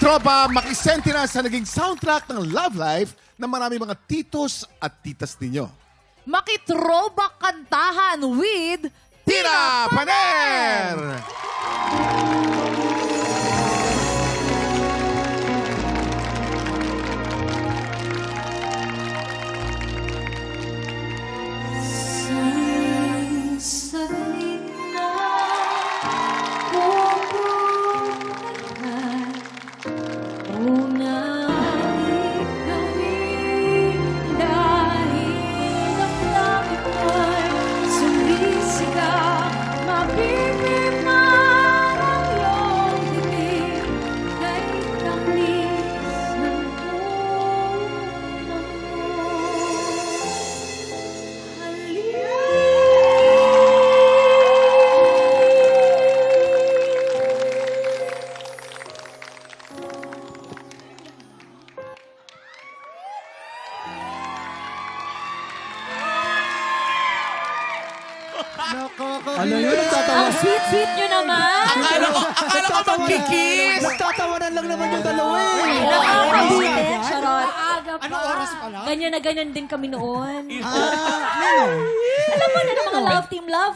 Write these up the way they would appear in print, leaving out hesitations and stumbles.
Tiktropa, makisenti na sa naging soundtrack ng Love Life ng marami mga titos at titas ninyo. Makithrowback kantahan with Tina Paner! Saglit na pupuntahan, ngunit gawin dahil ang langit ay sumisigaw, mabibigman ang iyong bibig kay tanglis ng unang Ano yun? Nagtatawa. Ang sweet-sweet nyo naman! Akala ko magkikis. Nagtatawanan lang naman yung dalawa eh. Nakakabulit, charot. Anong oras pala? Ganyan na ganyan din kami noon. Meron. Alam mo na ng mga love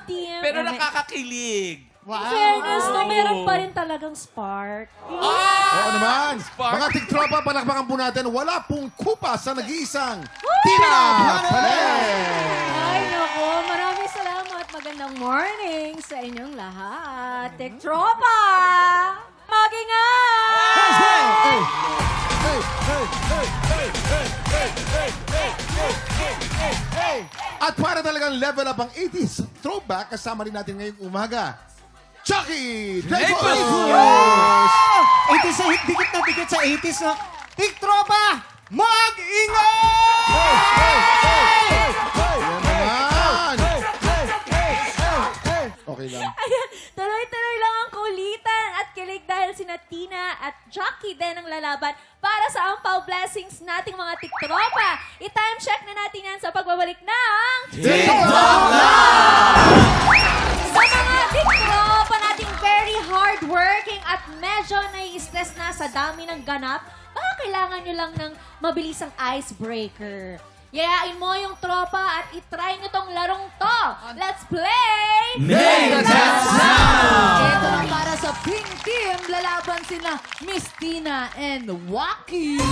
team. Pero nakakakilig. In fairness, no, meron pa rin talagang spark. Oo naman. Spark. Mga Tiktropa, palakpakan po natin, wala pong kupa sa nag-iisang Tina Paner! Ay, naku, maraming salamat. Magandang morning sa inyong lahat. Tiktropa! Mag-ingat! At para talagang level up ang 80s throwback, kasama rin natin ngayong umaga, Chucky Dreyfus! 80s sa dikit na dikit sa 80s na. Tiktropa! Mag-ingat! Yan naman! Okay lang. Ayan, tuloy-tuloy lang ang kulitan at kilig dahil sina Tina at Jockey din ang lalaban para sa ampaw blessings nating mga tiktropa. I-time check na natin yan sa pagbabalik ng TikTok Sa mga tiktropa nating very hardworking at medyo nai-stress na sa dami ng ganap, baka kailangan nyo lang ng mabilisang icebreaker. Yayain mo yung tropa at itry nyo tong larong to. Let's play! Name that sound! Ito na para sa Pink Team, lalaban sina Miss Tina and Waki.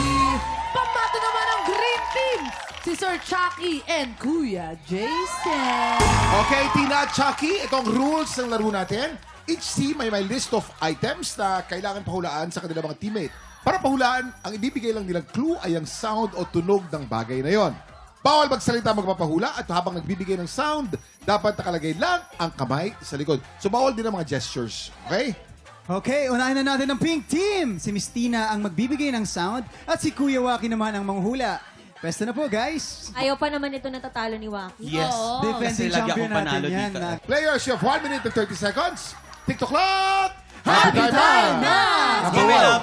Pambato naman ang Green Team, si Sir Chucky and Kuya Jason. Okay, Tina at Chucky, itong rules ng laro natin. Each team may list of items na kailangan pahulaan sa kanilang mga teammate. Para pahulaan, ang ibibigay lang nilang clue ay ang sound o tunog ng bagay na yon. Bawal magsalita magpapahula at habang nagbibigay ng sound, dapat nakalagay lang ang kamay sa likod. So bawal din ang mga gestures. Okay? Okay, unahin na natin ang Pink Team. Si Miss Tina ang magbibigay ng sound at si Kuya Waki naman ang manghula. Pwesto na po, guys. Ayaw pa naman ito natatalo ni Waki. Yes. Defending Kasi lagi champion akong panalo natin yan. dito. Na, Players, you have 1 minute and 30 seconds. TikTok clock! Happy time na! Give it up.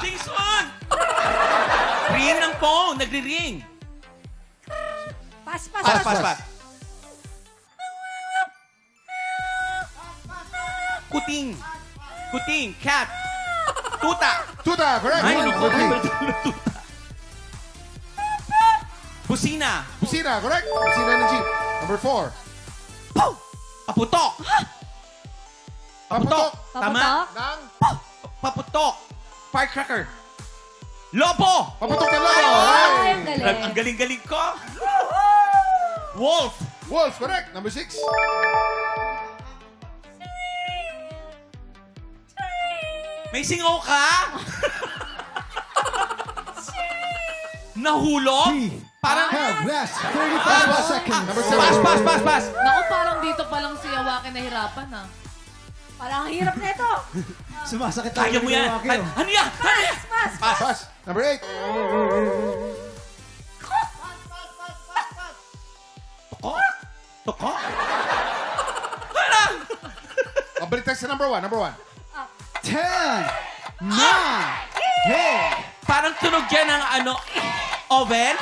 Jason! Ring ng phone. Nagri-ring. Pas. Pas. Kuting. Cat. Tuta. Tuta, correct. Ay, Number naku. three. Busina. Busina, correct. Busina ng jeep. Number 4. Paputok. Paputok. Tama? Nang Paputok. Firecracker. Lobo. paputok ng lobo. Ay, ang Hey. galing. Ang galing-galing ko. Wolf. Wolf, correct. Number 6. May singaw ka? Nahulog? Parang... last 35 seconds. Number 7. Pass. Naku, parang dito pa lang si Waki nahirapan ha. Parang ang hirap na ito. Sumasakit Kaya mo yan. Waki, oh. Ano yan? Pass. Number 8. Toko? Balik tayo sa number 1. Number 1. 10, 9, 8. Parang tunog yan ng oven?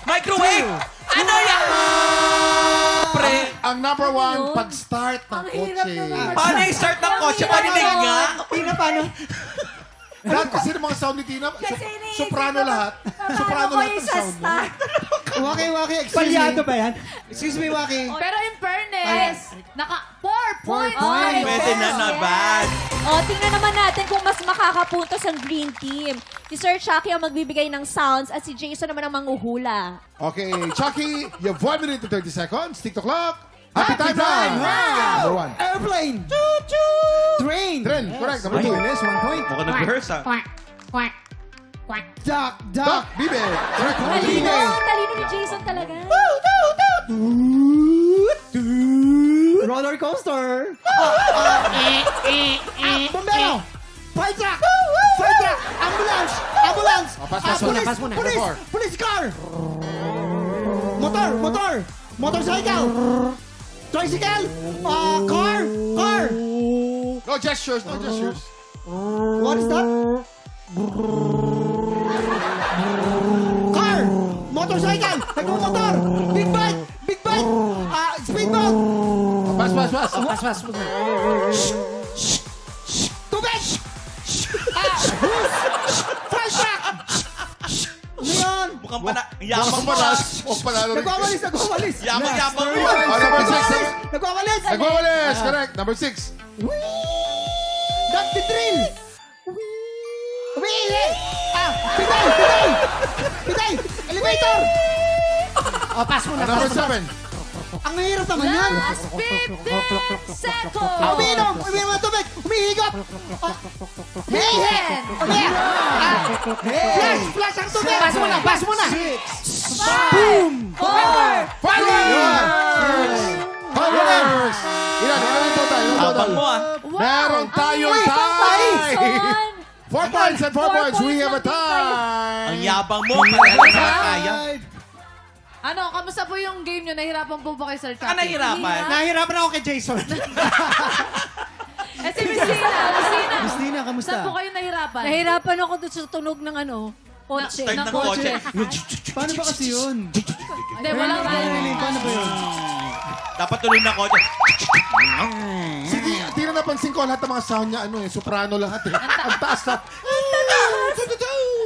Microwave? Ano yan? Pre? Ang number one, yun? pag-start ng Ang hirap kotse. naman. Paano yung start ng kotse? Panilig nga. Tina, paano? Lahat kasi ng mga sound ni Tina, Kasi iniisip soprano ko, lahat. paano Soprano ko lahat yung ng sound mo. start? Waki, excuse Palyado me. ba yan? Excuse me, Waki. Pero in fairness, naka 4 points. points. Pwede na naman. O, tingnan naman natin kung mas makakapuntos ang Green Team. Si Sir Chucky ang magbibigay ng sounds at si Jason naman ang manghuhula. Okay, Chucky, you have 1 minute and 30 seconds. TikTok clock. Happy time now! Number one. Airplane. Train. Tren, correct. Number two. Yes, 1 point. Mukhang nag-rehearse ah. Duck. Duck, bibe. Correct. Number two. Talino, ang talino ni Jason talaga. Roller coaster. Bombero. Fire truck. Fire truck. Ambulance. Pass muna. Police. Four. Police car. Motor. Motorcycle. Tricycle. Car. No gestures. What is that? Car. Motorcycle. Nagmumotor. Big bike. Speedboat. Pass. Tubig. Fire truck. Ano yan? Mukhang yamang mo. Huwag panalo rin. Nagwawalis. Yamang mo. Number six. Nagwawalis. Nagwawalis. Correct. Number 6. That's the drill. Umiihi. Pitay. Elevator. Number 7. Ang hirap naman yan. Last 15 seconds. Umiinom ng tubig. Umihigop. Umiihi. Flash ang tubig. Pass mo na. 5, 4, 5 winners! Ilan yung total? Abang mo ah. Meron tayong tie! 4 points and 4 points. We have a tie! Ang yabang mo. Kaya. Ano, kamusta po yung game nyo? Nahirapan po ba kay Sir Saan Chucky? nahirapan? Nahirapan ako kay Jason. Eh si Messina. Christina, kamusta? Saan po kayo nahirapan? Nahirapan ako doon sa tunog ng kotse. Start ng kotse. Paano ba kasi yun? Hindi, walang Paano ba yun? Dapat tuloy na kotse. Sige, di na napansin ko lahat ng mga sound niya, soprano lahat eh. Ang taas na.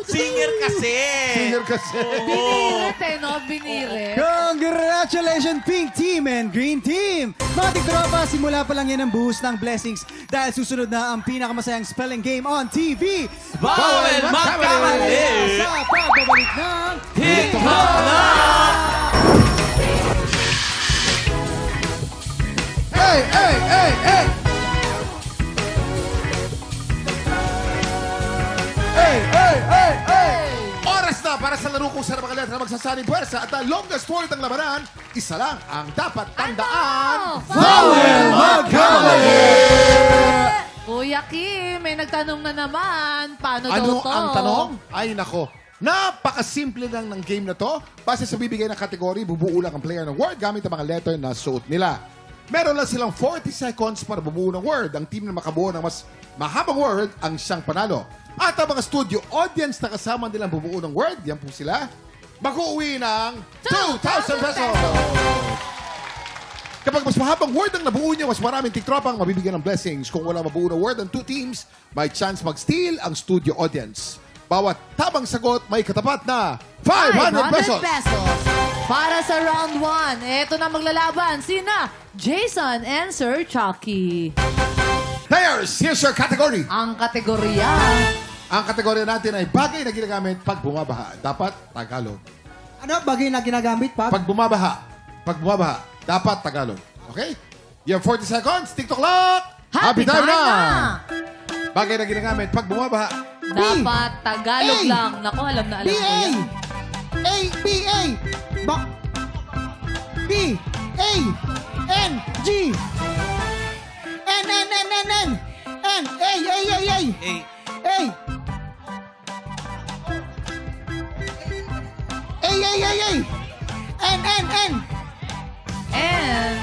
Singer kasi. Singer kasi. Binirit no? Binirit. Congratulations, Pink Team and Green Team! Mga tiktropa, simula pa lang yan ang buhos ng blessings dahil susunod na ang pinakamasayang spelling game on TV. Bawal magkamali. Sa pagbabalik ng TikTok Live! Hey! Oras na para sa laro kung saan ang mga letra magsasaling puwersa at ang longest word ng labanan, isa lang ang dapat tandaan. Bawal magkamali! Kuya Kim, may nagtanong na naman. Paano daw Ano to? ang tanong? Ay nako. Napakasimple lang ng game na to. Base sa bibigay ng kategory, bubuo lang ang player ng word gamit ang mga letter na suot nila. Meron lang silang 40 seconds para bumuo ng word. Ang team na makabuo ng mas mahabang word ang siyang panalo. At ang mga studio audience na kasama nilang bumuo ng word, yan po sila, mag-uwi ng 2,000 pesos! Kapag mas mahabang word ang nabuo niyo, mas maraming tiktropang mabibigyan ng blessings. Kung wala mabuo na word ang 2 teams, may chance mag-steal ang studio audience. Bawat tamang sagot, may katapat na 500 pesos! Para sa round 1, eto na maglalaban sina Jason and Sir Chucky. Players, here's your category. Ang kategorya, Ang kategorya natin ay bagay na ginagamit pag bumabaha. Dapat Tagalog. Ano bagay na ginagamit pa? Pag bumabaha, dapat Tagalog. Okay? You have 40 seconds. TikTok clock! happy time na! Bagay na ginagamit pag bumabaha. Dapat Tagalog A. lang. Naku, alam na alam ko B-A! yan. A-B-A! B! A! N! G! N! N! N! N! N! N! A! A! A! A! Eh, A! A! A! A! A! N! N! N! And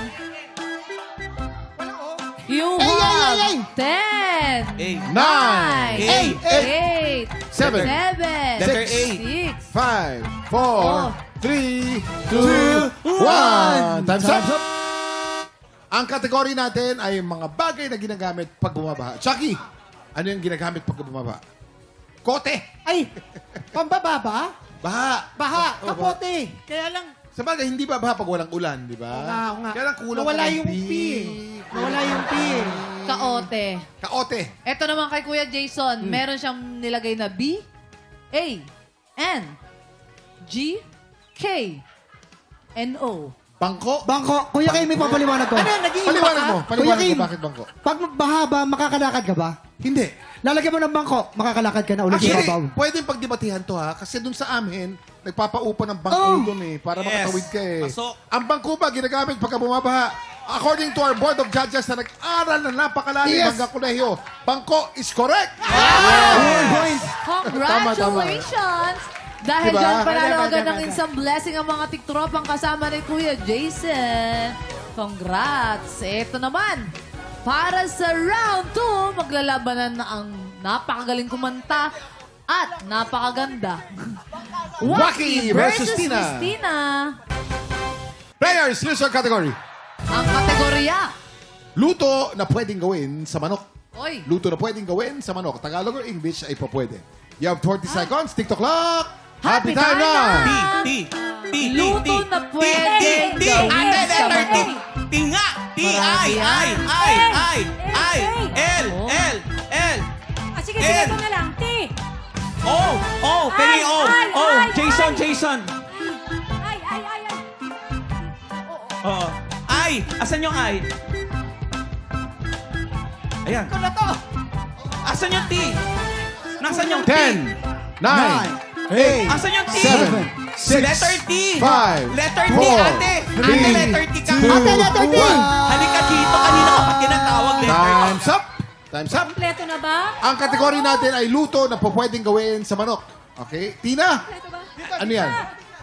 you Ay, ay, ay, have ay. 10, eh. 9, 8, 7, 7, Letter A. 6, 5, 4, 3, 2, 1. Time's up. Ang kategory natin ay mga bagay na ginagamit pag bumabaha. Chucky, ano yung ginagamit pag bumabaha? Kote. Ay, pambababa? Baha. Baha, Oh, kapote. Kaya lang, Sa bagay, hindi ba baha pag walang ulan, di ba? oo nga. Kaya lang kulang Nawala pa ng yung P. P. Nawala yung P. Kaote. Kaote. Ito naman kay Kuya Jason, meron siyang nilagay na B, A, N, G, K, N, O. Bangko. Bangko, Kuya Kim, may papaliwanag ko. Ano, nag-iiba Paliwanag mo. Paliwanag Kuya Kim, mo bakit bangko. pag baha ba, makakalakad ka ba? Hindi. Lalagyan mo ng bangko, makakalakad ka na ulit sa Actually, babaw. pwedeng pagdebatihan to ha. Kasi dun sa amin, nagpapaupa ng bangko Oh. dun eh. Para Yes. makatawid ka eh. Pasok. Ang bangko ba ginagamit pagka bumabaha? According to our board of judges na nag-aral na napakalalim Yes. hanggang kolehiyo, bangko is correct. Point. Congratulations! Dahil Diba? dyan, panalo Diba, agad diba, ng diba. isang blessing ang mga tiktropang kasama ni Kuya Jason. Congrats! Ito naman, para sa round 2, maglalabanan na ang napakagaling kumanta at napakaganda. Wacky versus Tina. Miss Tina. Players, here's your category. Ang kategorya. Luto na pwedeng gawin sa manok. Oy, Luto na pwedeng gawin sa manok. Tagalog or English ay pa pwede. You have 40 seconds. TikTok clock. Happy time na! T. Luto na pwedeng T. gawin Ate, sa letter T. manok. T nga. T, Marami yan. I, L, L. Sige, L. ito na lang. T. O, pengi O. O, Jason. Ay. Oo. I. Asan yung I? Ayan. Ito na to. Asan yung T? Nasaan yung T? 10, 9, 8, Asan yung T? 7, 6, Letter T. 5, Letter T, 4, ate. 3, Ate, letter T ka. 2, Ate, letter T. 1. Halika dito. Kanina ka pa kinatawag letter T. Time's up. Time's up. Kompleto na ba? Ang kategory natin ay luto na pwedeng gawin sa manok. Okay? Tina, Kompleto ba? ano yan?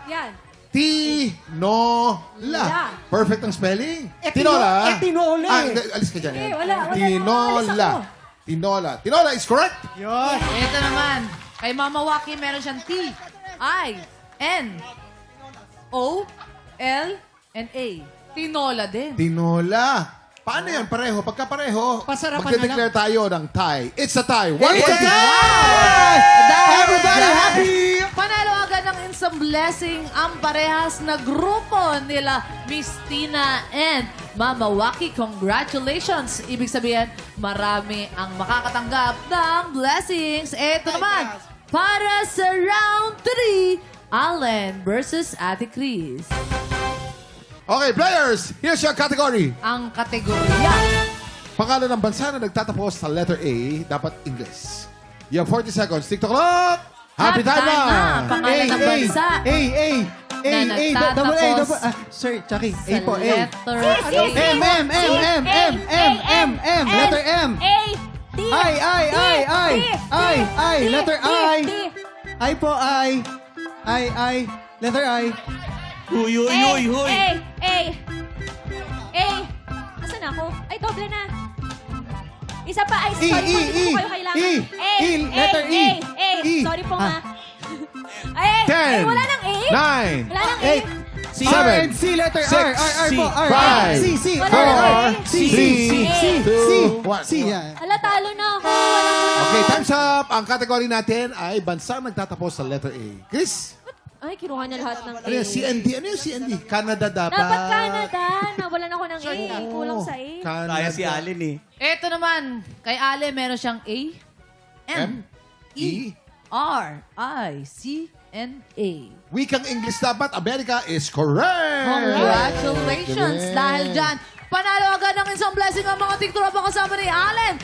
Yan. Tinola. Perfect ang spelling. Etinola. Alis ka dyan. Eh, wala. Alis Tinola. ako. Tinola. Tinola is correct. Yun. Ito naman, kay Mama Waki meron siyang T, I, N, O, L, and A. Tinola din. Tinola. Paano yan? Pareho. Pagka pareho, Pasarapan magde-declare tayo ng tie. It's a tie. 120. Everybody happy! Panalo agad ng instant blessing ang parehas na grupo nila Miss Tina and Mama Waki. Congratulations! Ibig sabihin, marami ang makakatanggap ng blessings. Ito naman, para sa round 3, Allen versus Ate Chris. Okay, players. Here's your category. Ang kategorya. Pangalan ng bansa na nagtatapos sa letter A, dapat English. You have 40 seconds. TikTok clock. Happy time na! Pangalan ng bansa na nagtatapos Sir, Chucky, sa A po, A. letter A. M. Letter M. A. D. I. Letter I. D. I po, I. Letter I. Huy. A. Asan ako? Ay, doble na. Isa pa. Ay, E, sorry po. E, Hindi ko kayo kailangan. E, A. E, letter E. A. E. Sorry po Ah. nga. Ay, 10, wala nang A. 9, Wala nang A. 8. C. R and C, letter Six, R. R po, R. 5, C. Wala 4, nang A. 3, 2, 1. C, yan. Ala, talo na ako. Wala Okay, time's up. Ang category natin ay bansa nagtatapos sa letter A. Chris, Ay, kinuha niya lahat ng A. ano yung CND? Ano yung CND? Canada dapat. Dapat Canada. Nawalan ako ng A. Kulang sa A. Canada. Kaya si Allen eh. Ito naman, kay Ale meron siyang A, M, E. R, I, C, N, A. Wikang English dapat. America is correct. Congratulations! Dahil dyan, panalo agad ng isang blessing ang mga tiktropa kasama ni Allen.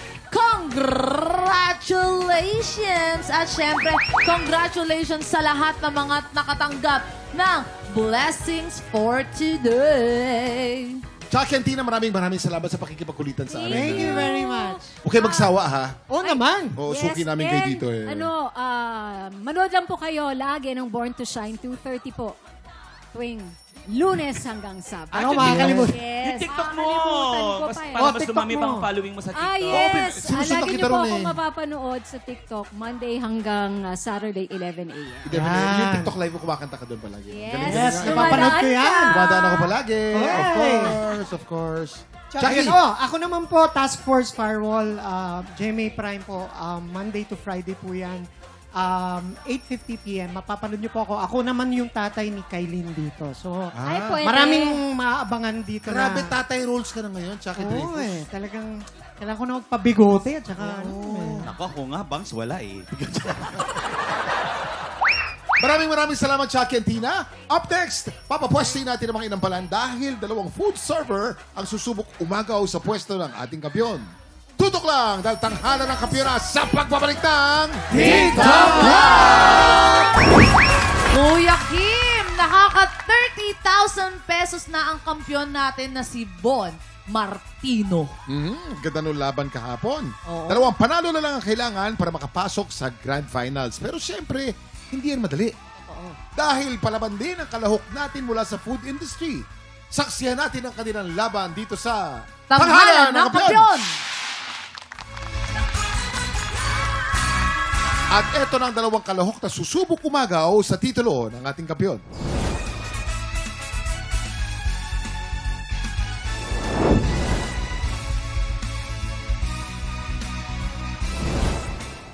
Congratulations! At syempre, congratulations sa lahat ng mga nakatanggap ng blessings for today. Chucky and Tina, maraming salamat sa pakikipagkulitan sa amin. Thank you very much. Okay, magsawa ha. Oo naman. O, suki namin kayo dito eh. Manood lang po kayo lagi ng Born to Shine, 2:30 po. Tuwing Lunes hanggang Sabado. Ano makakalimutan? Yes. Yung TikTok mo. Makakalimutan ko Mas pa eh. para mas TikTok dumami mo. pang following mo sa TikTok. Yes. sinusundan Lagi kita niyo po ron akong eh. mapapanood sa TikTok Monday hanggang Saturday, 11 a.m. Yung TikTok live mo, kumakanta ka doon palagi. Yes. Galing, Yes, galing. napapanood ko yan. Dumadaan ako palagi. Hey. Of course. Chucky. Ako naman po, Task Force Firewall, GMA Prime po, Monday to Friday po yan. 8:50 p.m. Mapapanood niyo po ako. Ako naman yung tatay ni Kailin dito. So, Ay, pwede. maraming maabangan dito Grabe, na... tatay roles ka na ngayon, Chucky Oo Dreyfus. talagang kailangan ko na magpabigote at saka Nako, ako nga, Bangs, wala eh. Maraming salamat, Chucky and Tina. Up next, papapwesting natin ang mga inampalan dahil dalawang food server ang susubok umagaw sa pwesto ng ating kampiyon. Tutok lang dahil tanghalan ng kampiyon sa pagbabalik ng TikTok Kuya Kim, nakaka 30,000 pesos na ang kampiyon natin na si Bon Martino. Ganda nung laban kahapon. Oo. Dalawang panalo na lang ang kailangan para makapasok sa Grand Finals. Pero siyempre, hindi yan madali. Dahil palaban din ang kalahok natin mula sa food industry. Saksihan natin ang kanilang laban dito sa Tanghalan ng kampiyon! At eto ng dalawang kalahok na susubok umagaw sa titulo ng ating kampiyon.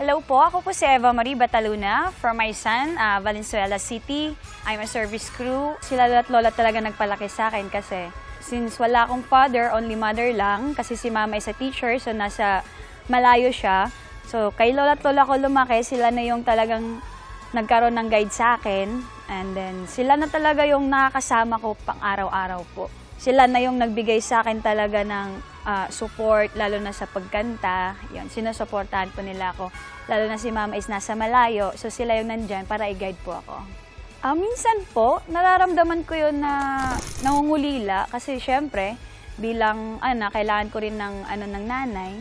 Hello po, ako po si Eva Marie Bataluna from my son, Valenzuela City. I'm a service crew. Sila at lola talaga nagpalaki sa akin kasi since wala akong father, only mother lang, kasi si mama is a teacher, so nasa malayo siya. So kay lola at lola ko lumaki, sila na yung talagang nagkaroon ng guide sa akin. And then sila na talaga yung nakakasama ko pang araw-araw po. Sila na yung nagbigay sa akin talaga ng support, lalo na sa pagkanta. Yun, sinusuportahan po nila ako. Lalo na si mama is nasa malayo, so sila yung nandyan para i-guide po ako. Minsan po, nararamdaman ko yun na nangungulila kasi syempre, bilang kailangan ko rin ng nanay.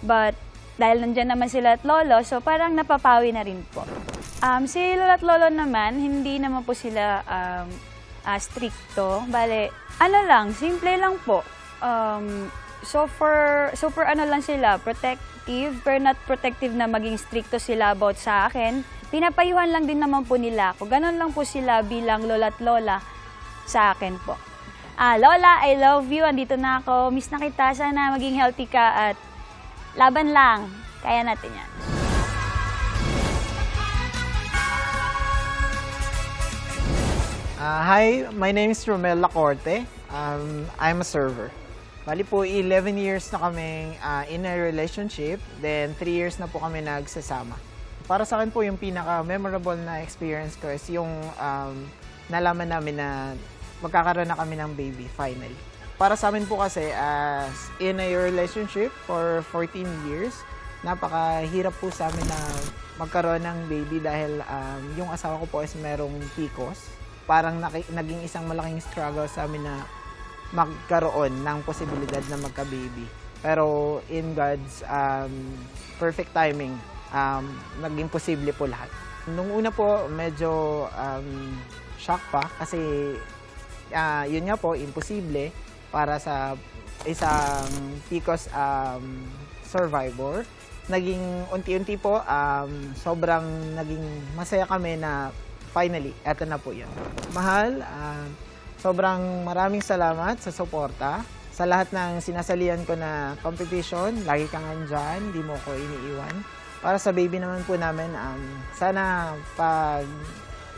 But dahil nandyan naman sila at lolo, so parang napapawi na rin po. Si lolo at lolo naman, hindi naman po sila stricto. Bale, simple lang po. Super lang sila, protective, pero not protective na maging stricto sila about sa akin. Pinapayuhan lang din naman po nila ako. Ganon lang po sila bilang lola at lola sa akin po. Lola, I love you. Andito na ako. Miss na kita. Sana maging healthy ka at laban lang. Kaya natin yan. Hi, my name is Romel Lacorte. I'm a server. Bali po, 11 years na kami in a relationship, then 3 years na po kami nagsasama. Para sa akin po, yung pinaka-memorable na experience ko is yung nalaman namin na magkakaroon na kami ng baby, finally. Para sa amin po kasi, in a relationship for 14 years, napakahirap po sa amin na magkaroon ng baby dahil yung asawa ko po is merong PCOS. Parang naging isang malaking struggle sa amin na magkaroon ng posibilidad na magka-baby. Pero in God's perfect timing, naging posible po lahat. Nung una po, medyo shock pa kasi yun nga po, imposible para sa isang PCOS survivor. Naging unti-unti po, sobrang naging masaya kami na finally, eto na po yun. Mahal, sobrang maraming salamat sa suporta. Sa lahat ng sinasalihan ko na competition, lagi kang andyan, di mo ko iniiwan. Para sa baby naman po namin, sana pag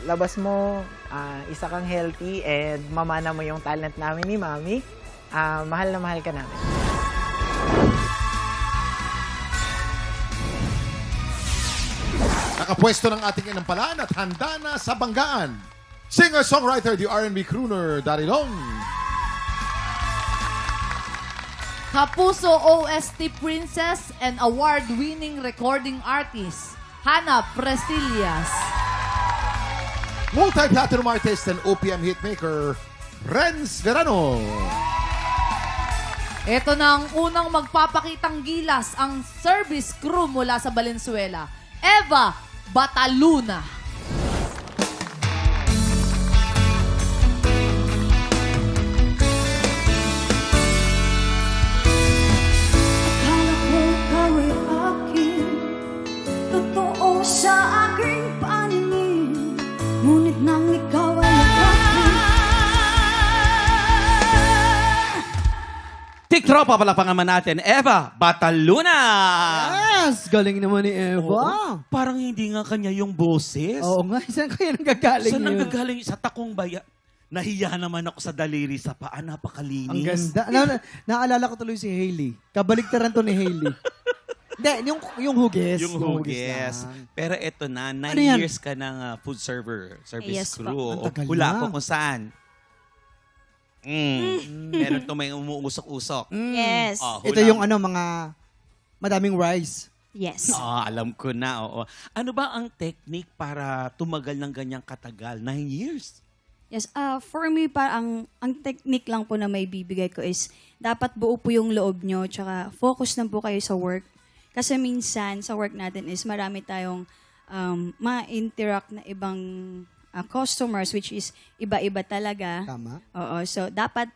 labas mo, isa kang healthy and mamana mo yung talent namin ni Mami. Mahal na mahal ka namin. Nakapwesto ng ating inampalan at handa na sa banggaan. Singer-songwriter, the R&B crooner, Daddy Long. Kapuso OST Princess and award-winning recording artist, Hannah Presillas. Multi-platinum artist and OPM hitmaker, Renz Verano. Ito na ang unang magpapakitang gilas ang service crew mula sa Valenzuela, Eva Bataluna. Akala ko ikaw ay akin, totoo sa aking paningin, ngunit nang ikaw ay nagkakit. tropa pala pangaman natin, Eva Bataluna. Yes! Galing naman ni Eva. Oo, parang hindi nga kanya yung boses. Oo nga, saan kaya nanggagaling Saan yun? nanggagaling? Sa takong baya. Nahiya naman ako sa daliri sa paa. Napakalinis. Ang ganda. Naalala ko tuloy si Hailey. Kabaligtaran to ni Hailey. Hindi, yung hugis. Yung hugis. lang. Pero eto na, 9 Ano yan? years ka ng food service Yes po. crew. Ang tagal Hula na. ko kung saan. Meron to may umuusok-usok. Yes. Oh, Ito hula. yung mga madaming rice. Yes. Alam ko na, oo. Ano ba ang technique para tumagal ng ganyang katagal? 9 years? Yes, for me, ang technique lang po na may bibigay ko is dapat buo po yung loob nyo, tsaka focus lang po kayo sa work. Kasi minsan, sa work natin is marami tayong ma-interact na ibang customers, which is iba-iba talaga. Tama. Oo, so dapat,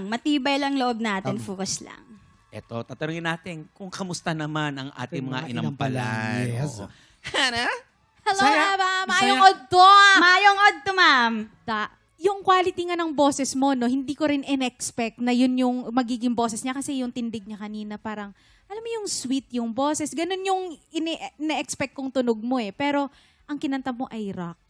matibay lang loob natin, focus lang. Eto, tatanungin natin kung kamusta naman ang ating Yung mga mga inampalan. inampalan, yes. Oo. Hana? Hello, Saya. Eva. Saya. Mayong odto. Mayong odto, ma'am! Yung quality nga ng boses mo, no, hindi ko rin in-expect na yun yung magiging boses niya kasi yung tindig niya kanina parang, alam mo yung sweet yung boses. Ganun yung ine-expect kong tunog mo eh. Pero ang kinanta mo ay rock.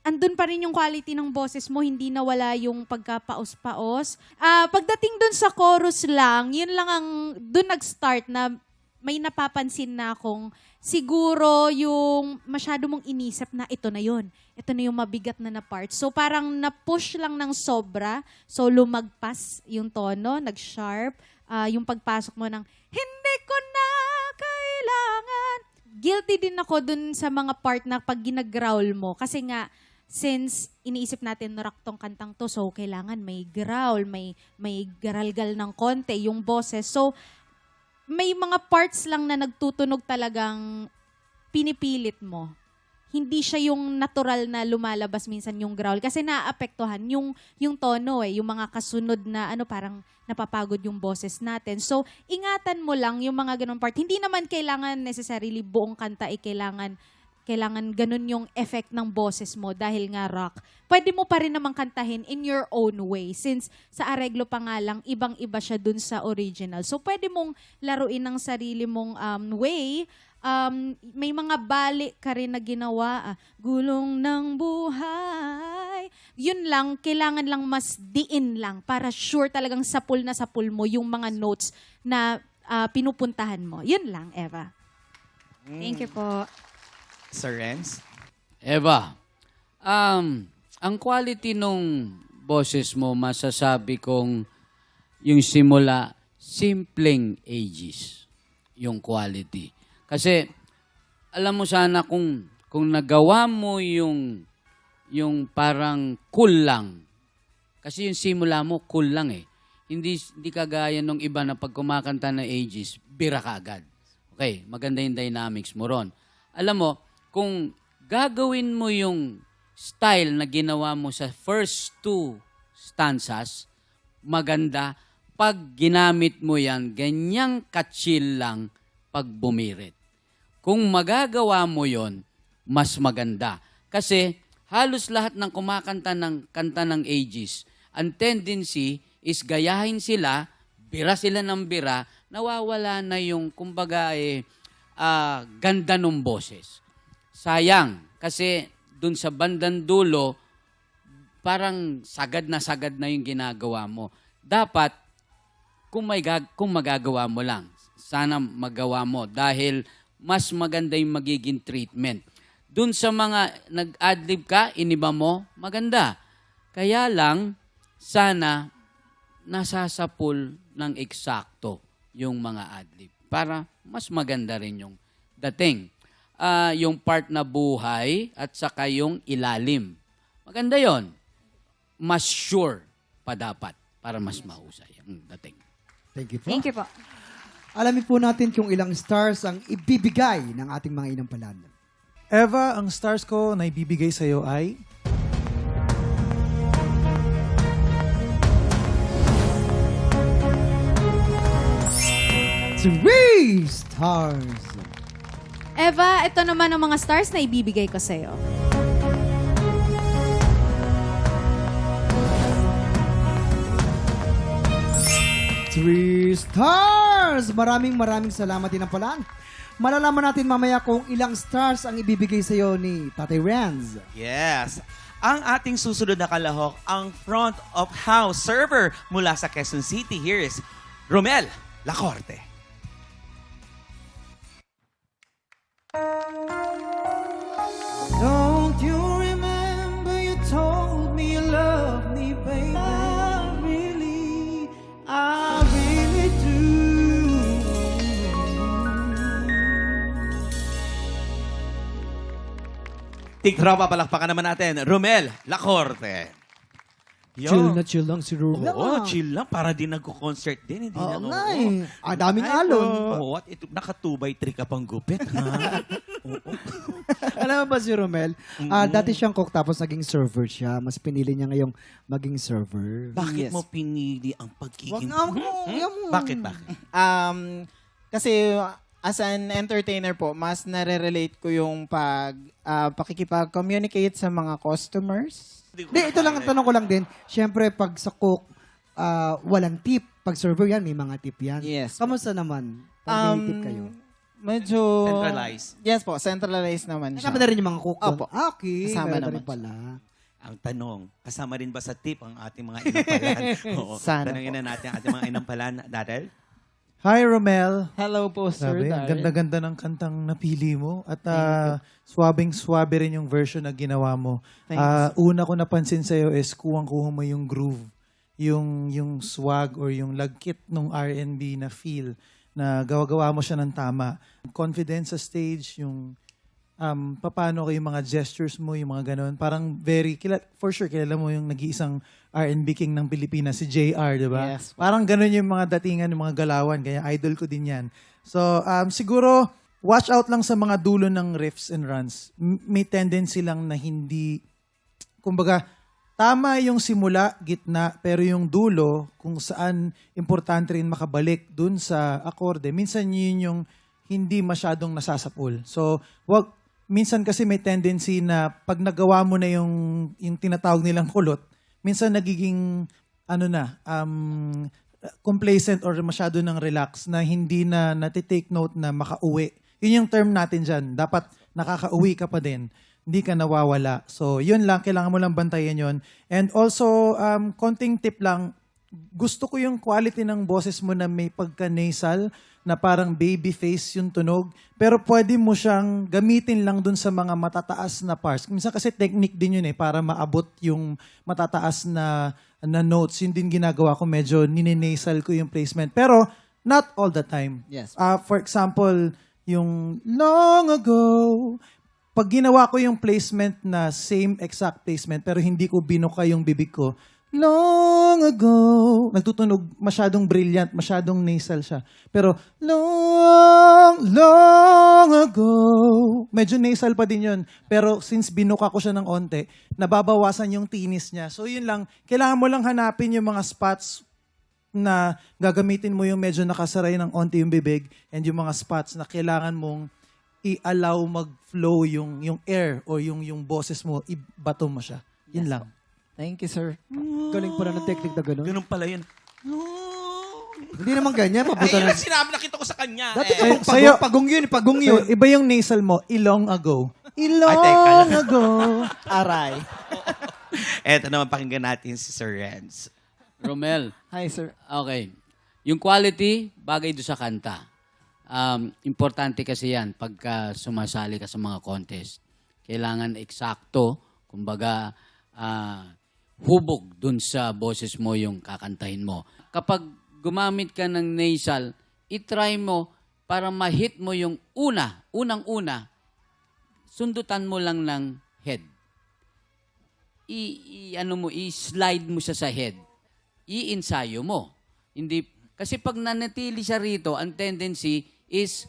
Andun pa rin yung quality ng boses mo, hindi nawala yung pagkapaos-paos. Pagdating dun sa chorus lang, yun lang ang, dun nag-start na may napapansin na akong siguro yung masyado mong inisip na ito na yun. Ito na yung mabigat na part. So parang na-push lang ng sobra. So lumagpas yung tono, nag-sharp. Yung pagpasok mo ng, hindi ko na kailangan. Guilty din ako dun sa mga part na pag ginagrowl mo. Kasi nga, since iniisip natin rock tong kantang to, so kailangan may growl, may garalgal ng konti yung boses. So, may mga parts lang na nagtutunog talagang pinipilit mo. Hindi siya yung natural na lumalabas minsan yung growl. Kasi naapektuhan yung tono eh. Yung mga kasunod na parang napapagod yung boses natin. So, ingatan mo lang yung mga ganun part. Hindi naman kailangan necessarily buong kanta kailangan ganun yung effect ng boses mo dahil nga rock. Pwede mo pa rin namang kantahin in your own way since sa areglo pa nga lang, ibang-iba siya dun sa original. So, pwede mong laruin ng sarili mong way. May mga balik ka rin na ginawa. Gulong ng buhay. Yun lang, kailangan lang mas diin lang para sure talagang sapul na sapul mo yung mga notes na pinupuntahan mo. Yun lang, Eva. Thank you po. Sir Renz? Eva, ang quality nung boses mo, masasabi kong yung simula, simpleng ages, yung quality. Kasi, alam mo sana kung nagawa mo yung parang cool lang. Kasi yung simula mo, cool lang eh. Hindi kagaya nung iba na pag kumakanta ng ages, bira ka agad. Okay, maganda yung dynamics mo ron. Alam mo, kung gagawin mo yung style na ginawa mo sa first 2 stanzas, maganda. Pag ginamit mo yan, ganyang ka-chill lang pag bumirit. Kung magagawa mo yon, mas maganda. Kasi halos lahat ng kumakanta ng kanta ng ages, ang tendency is gayahin sila, bira sila ng bira, nawawala na yung, kumbaga, ganda ng boses. Sayang, kasi dun sa bandang dulo, parang sagad na yung ginagawa mo. Dapat, kung magagawa mo lang, sana magawa mo dahil mas maganda yung magiging treatment. Dun sa mga nag-adlib ka, iniba mo, maganda. Kaya lang, sana nasasapul ng eksakto yung mga adlib para mas maganda rin yung dating. Yung part na buhay at saka yung ilalim. Maganda yon. Mas sure pa dapat para mas mahusay ang dating. Thank you po. Thank you po. Alamin po natin kung ilang stars ang ibibigay ng ating mga inampalan. Eva, ang stars ko na ibibigay sa'yo ay 3 stars. Eva, ito naman ang mga stars na ibibigay ko sa'yo. 3 stars! Maraming salamat din ang palaan. Malalaman natin mamaya kung ilang stars ang ibibigay sa iyo ni Tatay Renz. Yes. Ang ating susunod na kalahok, ang front of house server mula sa Quezon City. Here is Romel Lacorte. Don't you remember you told me you love me, baby? I really do. Tigtropa, palakpakan naman natin, Romel Lacorte. Chill lang si Romel. Oo, chill lang. Para din nagko-concert din. Hindi Oo na, nga eh. Ang daming alon. Oo, at ito, naka 2x3 ka pang gupit, ha? Oo. Alam mo ba si Romel? Dati siyang cook tapos naging server siya. Mas pinili niya ngayong maging server. Bakit mo pinili ang Wag pagiging... na mo. Bakit? Kasi as an entertainer po, mas nare-relate ko yung pakikipag-communicate sa mga customers. Hindi, ito lang ang tanong ko lang din. Siyempre, pag sa cook, walang tip. Pag server yan, may mga tip yan. Yes. Kamusta naman? Pag may tip kayo? Medyo... Centralized. Yes po, centralized naman siya. Kasama na rin yung mga cook doon? Opo. Okay. Kasama Meron na naman rin pala. Ang tanong, kasama rin ba sa tip ang ating mga inampalan? Oo. Sana Tanongin na natin ang ating mga inampalan. Daryl? Hi, Romel. Hello po, Sir Sabi, ang Darren. ganda-ganda ng kantang napili mo. At swabing-swabe rin yung version na ginawa mo. Thanks. Una ko napansin sa'yo is kuwang-kuha mo yung groove. Yung swag or yung lagkit ng R&B na feel na gawa-gawa mo siya ng tama. Confidence sa stage, yung paano ko yung mga gestures mo, yung mga ganon. Parang for sure, kilala mo yung nag-iisang R&B king ng Pilipinas, si JR, di ba? Yes. Parang ganon yung mga datingan, yung mga galawan. Kaya idol ko din yan. So, siguro, watch out lang sa mga dulo ng riffs and runs. May tendency lang na hindi, kumbaga, tama yung simula, gitna, pero yung dulo, kung saan importante rin makabalik dun sa akorde, minsan yun yung hindi masyadong nasasapul. So, minsan kasi may tendency na pag nagawa mo na yung tinatawag nilang kulot, minsan nagiging complacent or masyado ng relax na hindi na natitake note na makauwi. Yun yung term natin dyan. Dapat nakakauwi ka pa din. Hindi ka nawawala. So, yun lang. Kailangan mo lang bantayan yun. And also, konting tip lang, gusto ko yung quality ng boses mo na may pagka-nasal, na parang baby face yung tunog. Pero pwede mo siyang gamitin lang dun sa mga matataas na parts. Minsan kasi technique din yun para maabot yung matataas na notes. Yun din ginagawa ko. Medyo nininasal ko yung placement. Pero not all the time. Yes. For example, yung long ago, pag ginawa ko yung placement na same exact placement pero hindi ko binuka yung bibig ko, long ago, nagtutunog, masyadong brilliant, masyadong nasal siya. Pero, long ago, medyo nasal pa din yun. Pero since binuka ko siya ng onte, nababawasan yung tinis niya. So yun lang, kailangan mo lang hanapin yung mga spots na gagamitin mo yung medyo nakasaray ng onte yung bibig and yung mga spots na kailangan mong i-allow mag-flow yung air o yung boses mo, ibato mo siya. Yun lang. Thank you, sir. Galing pala ng technique na gano'n. Ganun pala yun. Hindi naman ganyan. Ay, Pabuta yun na. ang sinabi, nakita ko sa kanya. Dati Eh. ka pagong yun. Pagong yun. So, iba yung nasal mo, ilong ago. Ay, teka lang. Ago. Aray. Eto naman, pakinggan natin si Sir Renz. Romel, Hi, sir. okay. Yung quality, bagay doon sa kanta. Importante kasi yan pagka sumasali ka sa mga contest. Kailangan eksakto, kumbaga, hubog dun sa boses mo yung kakantahin mo. Kapag gumamit ka ng nasal, itry mo para ma-hit mo yung unang-una, sundutan mo lang ng head. I-slide mo siya sa head. I-ensayo mo. Hindi, kasi pag nanatili siya rito, ang tendency is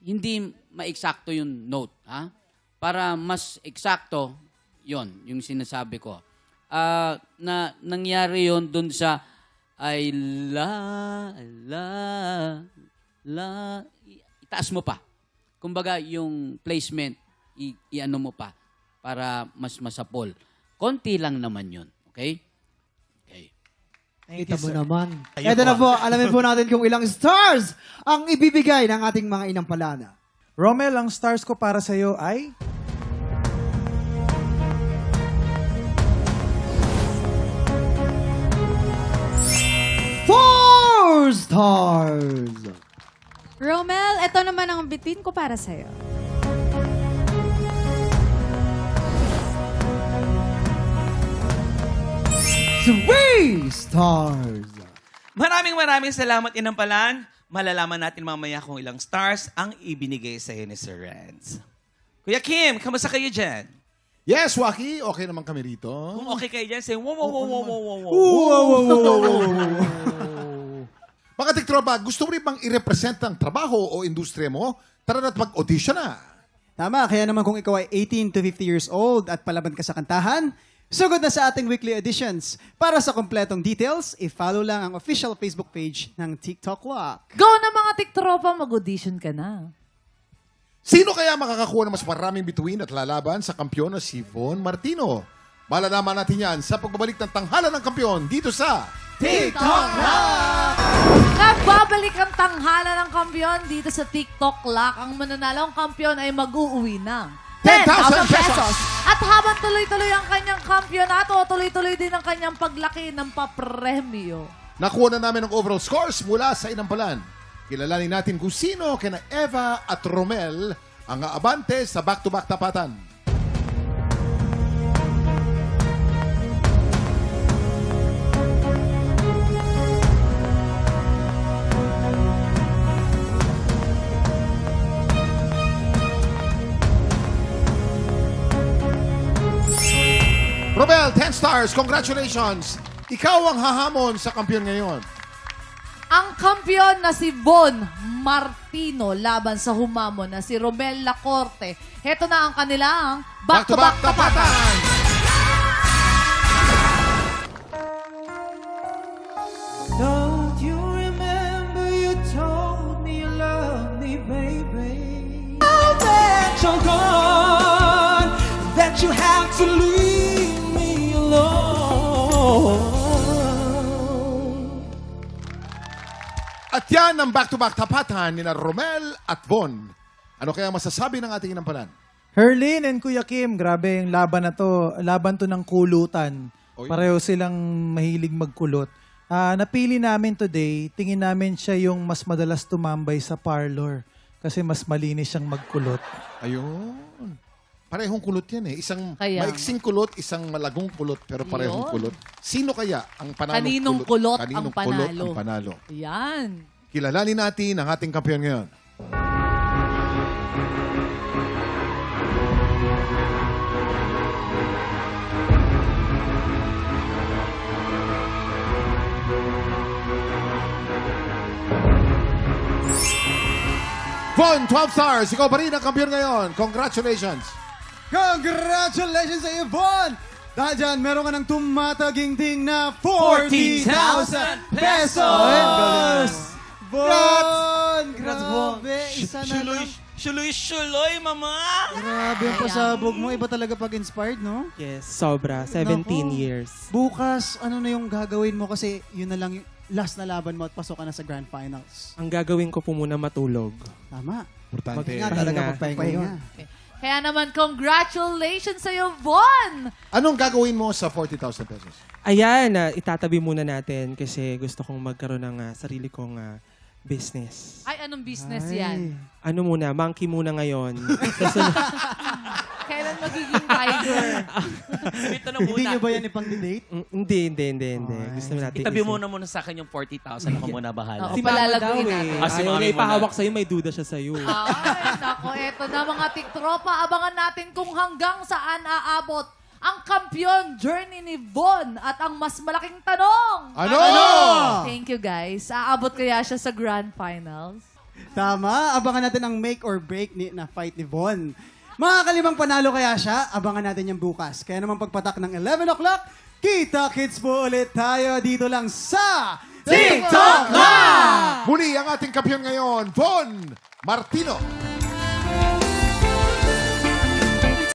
hindi ma-eksakto yung note. Ha? Para mas eksakto, yung sinasabi ko. Na nangyari yon dun sa ay itaas mo pa. Kumbaga yung placement i-ano mo pa para mas masapol. Konti lang naman yun. Okay? Okay. Kita mo naman. Ayun Ito na po. po, alamin po natin kung ilang stars ang ibibigay ng ating mga inampalana. Romel, ang stars ko para sa'yo ay... 4 stars! Romel, ito naman ang between ko para sa'yo. Three stars! Maraming salamat, Inampalan. Malalaman natin mamaya kung ilang stars ang ibinigay sa'yo ni Sir Renz. Kuya Kim, kamusta kayo dyan? Yes, Waki, okay naman kami rito. Kung okay kayo dyan, say wow, wow, wow, wow, wow, wow. Mga tiktropa, gusto mo rin bang i-represent ang trabaho o industriya mo? Tara na't mag-audition na. Tama, kaya naman kung ikaw ay 18 to 50 years old at palaban ka sa kantahan, sugod na sa ating weekly editions. Para sa kompletong details, i-follow lang ang official Facebook page ng TikTok Lock. Go na mga tiktropa, mag-audition ka na. Sino kaya makakakuha ng mas maraming bituin at lalaban sa kampiyon na si Von Martino? Malalaman natin yan sa pagbabalik ng tanghalan ng kampiyon dito sa TikTok Lock! Nagbabalik ang tanghala ng kampiyon dito sa TikTok Lock. Ang mananalong kampiyon ay mag-uuwi ng 10,000 pesos. At habang tuloy-tuloy ang kanyang kampyonato, tuloy-tuloy din ang kanyang paglaki ng papremyo. Nakuha na namin ang overall scores mula sa Inampalan. Kilalanin natin kung sino kina Eva at Romel ang aabante sa back-to-back tapatan. Romel, 10 stars. Congratulations. Ikaw ang hahamon sa kampiyon ngayon. Ang kampiyon na si Von Martino laban sa humamon na si Romel Lacorte. Heto na ang kanilang back-to-back tapatan. Don't you remember you told me you love me, baby? Now that you're gone, that you have to leave me alone. At yan ang back-to-back tapatan ni na Romel at Von. Ano kaya masasabi ng ating Inampalan? Herlin and Kuya Kim, grabe yung laban na to. Laban to ng kulutan. Oy. Pareho silang mahilig magkulot. Napili namin today, tingin namin siya yung mas madalas tumambay sa parlor. Kasi mas malinis siyang magkulot. Ayun. Parehong kulot yan eh. Isang Kaya. maiksing kulot, isang malagong kulot, pero parehong Yun. kulot. Sino kaya ang panalo? Kaninong kulot ang Kaninong panalo? kulot ang panalo? Yan. Kilalanin natin ang ating kampiyon ngayon. Von, 12 stars. Ikaw pa rin ang kampiyon ngayon. Congratulations. Congratulations sa iyo, Von! Dahil dyan, meron ka ng tumataginting na 40,000 pesos! Von! Grabe, isa na lang. Shuloy, mama! Grabe ang pasabog mo. Iba talaga pag inspired, no? Yes, sobra. 17 Nako. years. Bukas, ano na yung gagawin mo? Kasi yun na lang yung last na laban mo at pasok ka na sa Grand Finals. Ang gagawin ko po muna matulog. Tama. Importante. Nga talaga magpahinga. Kaya naman, congratulations sa'yo, Von! Anong gagawin mo sa 40,000 pesos? Ayan, itatabi muna natin kasi gusto kong magkaroon ng sarili kong business. Ay, anong business yan? Ano muna, monkey muna ngayon. Kailan magiging tiger? Ito na Hindi muna. nyo ba yan ipang-date? Hindi. Gusto natin Itabi muna sa akin yung 40,000. Ako muna bahala. Oo. Si Mama daw Palalaguin natin. eh. Ah, si Ayaw Mami niya muna. ipahawak sa'yo, may duda siya sa'yo. Ay, nako, eto na mga tiktropa. Abangan natin kung hanggang saan aabot ang kampiyon journey ni Von at ang mas malaking tanong. Ano? Thank you, guys. Aabot kaya siya sa Grand Finals? Tama. Abangan natin ang make or break na fight ni Von. Mga kalimang panalo kaya siya, abangan natin yan bukas. Kaya naman pagpatak ng 11 o'clock, kita-kits po ulit tayo dito lang sa TikTok Live! Muli ang ating kampiyon ngayon, Von Martino.